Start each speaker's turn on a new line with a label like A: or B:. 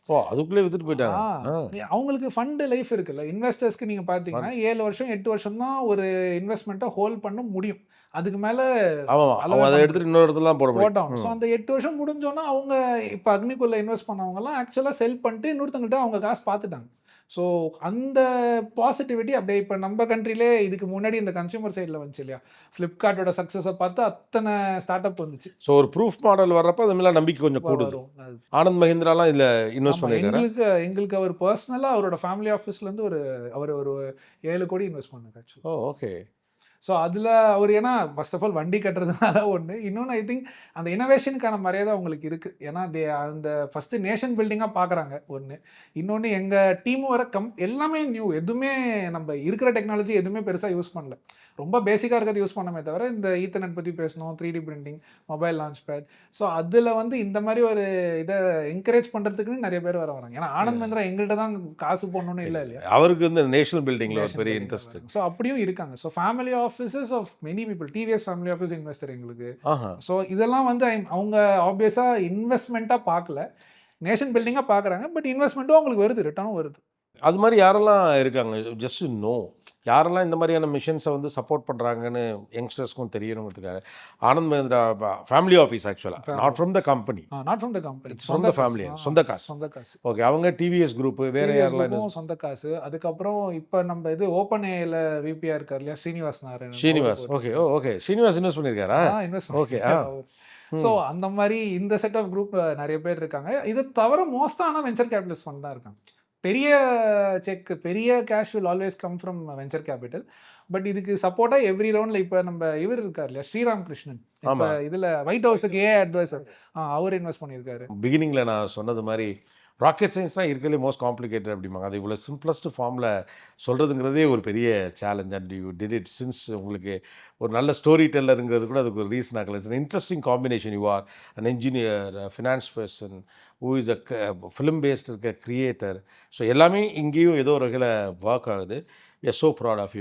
A: ஓ! அதுக்குள்ளே வித்துட்டு போயிட்டாங்க. ஆ.
B: அவங்களுக்கு ஃபண்ட் லைஃப் இருக்குல்ல. இன்வெஸ்டர்ஸ்க்கு நீங்க பார்த்தீங்கன்னா,
A: ஃபன்
B: 7 வருஷம், 8 வருஷம் தான் ஒரு இன்வெஸ்ட்மென்ட்ட ஹோல்ட் பண்ண முடியும். அதுக்கு மேல
A: ஆமாமா. அவங்க
B: அலோவே
A: அத
B: பண்ண
A: எடுத்துட்டு
B: முடியாது.
A: இன்னொரு இடத்துல தான் போட முடியும்.
B: போட்டாகணும். ஸோ
A: ம்.
B: அந்த 8 வருஷம் முடிஞ்சோனே, அவங்க இப்ப அக்னிக்குள்ள இன்வெஸ்ட் பண்ணவங்கலாம் ஆக்சுவலா செல் பண்ணிட்டு இன்னொருத்தவங்ககிட்ட அவங்க காசு பார்த்துட்டாங்க. ஸோ அந்த பாசிட்டிவிட்டி அப்படியே இப்ப நம்ம கண்ட்ரிலே இதுக்கு முன்னாடி இந்த கன்சியூமர் சைட்ல வந்துச்சு இல்லையா? Flipkartோட சக்சஸ பார்த்து அத்தன ஸ்டார்ட் அப் வந்துச்சு.
A: ஸோ ஒரு ப்ரூஃப் மாடல் வர்றப்ப அது மேல நம்பிக்கை கொஞ்சம் கூடுது.
B: வரும். அது
A: ஆனந்த் மஹிந்திராலாம் இதுல இன்வெஸ்ட்
B: ஆமா.
A: பண்ணியிருக்காரா?
B: எங்களுக்கு எங்களுக்கு அவர் பெர்சனலா அவரோட ஃபேமிலி ஆஃபீஸ்லேருந்து அவரு ஒரு 7 கோடி இன்வெஸ்ட் பண்ணாரு ஆக்சுவலா.
A: ஓ! ஓகே.
B: ஸோ அதில அவரு ஏன்னா ஃபர்ஸ்ட் ஆஃப் ஆல் வண்டி கட்டுறதுனால ஒண்ணு. இன்னொன்னு ஐ திங்க் அந்த இன்னோவேஷனுக்கான மரியாதை அவங்களுக்கு இருக்கு. ஏன்னா அந்த ஃபர்ஸ்ட்டு நேஷன் பில்டிங்கா பார்க்குறாங்க ஒண்ணு. இன்னொன்னு எங்க டீம் வர எல்லாமே நியூ. எதுவுமே நம்ம இருக்கிற டெக்னாலஜி எதுவுமே பெருசா யூஸ் பண்ணல. ரொம்ப பேசிக்கா இருக்கிறத யூஸ் பண்ணோமே தவிர, இந்த ஈத்தர்நெட் பத்தி பேசினோம், 3டி printing, mobile launch pad. So அதில வந்து இந்த மாரி ஒரு இத என்கரேஜ் பண்றதுக்குன்னு நெறைய பேர் வராங்க. ஏன்னா ஆனந்த் மஹிந்திரா எங்கள்ட்ட தான் காசு போடணும்னு இல்ல இல்லையா?
A: அவருக்கு வந்து நேஷனல் பில்டிங்ல ஒரு
B: நேஷனல்
A: பெரிய
B: பில்டிங்ல
A: இன்ட்ரெஸ்ட்.
B: வராங்க. ஸோ அப்படியும் இருக்காங்க. So family offices of many people. TVS family office investor எங்களுக்கு.
A: ஆஹா.
B: ஸோ இதெல்லாம் வந்து அவங்க ஆப்வியஸா இன்வெஸ்ட்மென்ட்டா பார்க்கல. நேஷன் பில்டிங்கா பார்க்குறாங்க. பட் இன்வெஸ்ட்மென்ட்டும் அவங்களுக்கு வருது. ரிட்டர்னும் வருது.
A: அது மாரி யாரெல்லாம் இருக்காங்க? Just to know. யாரெல்லாம் இந்த மாரியான மிஷன்ஸ வந்து சப்போர்ட் பண்றாங்கன்னு யங்ஸ்டர்ஸ்க்கும் தெரியணுங்கிறதுக்காக. ஆனந்த் மஹிந்திரா ஃபேமிலி ஆஃபீஸ் ஆக்சுவலா.
B: Family
A: not from the company.
B: Not from the company.
A: It's from
B: சொந்த
A: த
B: காசு.
A: ஃபேமிலி. சொந்த காசு.
B: சொந்த காசு.
A: ஓகே. அவங்க டிவிஎஸ் குரூப் வேற
B: டிவிஎஸ்
A: யாரெல்லாம்
B: குரூப்பும் சொந்த காசு. அதுக்கப்புறம் இப்ப நம்ம இது ஓப்பன் ஏஐல விபியா இருக்கார் இல்லையா? Srinivas Narayanan.
A: Srinivas. Okay. Oh! Okay. Srinivas invest பண்ணியிருக்காரா?
B: Invest
A: okay.
B: பண்ணியிருக்காரு அவரு. ஸோ அந்த மாரி இந்த செட் ஆஃப் குரூப் நெறைய பேர் இருக்காங்க. இது தவிர மோஸ்ட்டா ஆனா வென்ச்சர் கேபிட்டலிஸ்ட் ஃபண்ட் தான் இருக்காங்க. பெரிய பெரிய cash will always come from venture capital. But இதுக்கு சப்போர்ட்டா எவ்ரி ரவுண்ட்ல இப்ப நம்ம இவர் இருக்கார் இல்லையா? ஸ்ரீராம் கிருஷ்ணன். இப்ப
A: ஆமா.
B: இதுல ஒயிட் ஹவுஸுக்கு ஏஐ அட்வைசர். அவர் இன்வெஸ்ட் பண்ணியிருக்காரு.
A: பிகினிங்ல நான் சொன்னது மாரி, ராக்கெட் சயன்ஸ் தான் இருக்கிறதுலே மோஸ்ட் காம்ப்ளிகேட்டட் அப்படிம்பாங்க. அது இவ்வளோ சிம்ப்ளஸ்ட் ஃபார்ம்ல சொல்றதுங்கிறதே ஒரு பெரிய challenge. And you did it since உங்களுக்கு ஒரு நல்ல ஸ்டோரி டெல்லருங்கிறது கூட அதுக்கு ஒரு ரீசன் ஆகல. It's interesting combination. You are an engineer, finance person, who is a film based இருக்க கிரியேட்டர். ஸோ எல்லாமே இங்கேயும் ஏதோ ஒரு வகையில் ஒர்க் ஆகுது. We are so proud of you.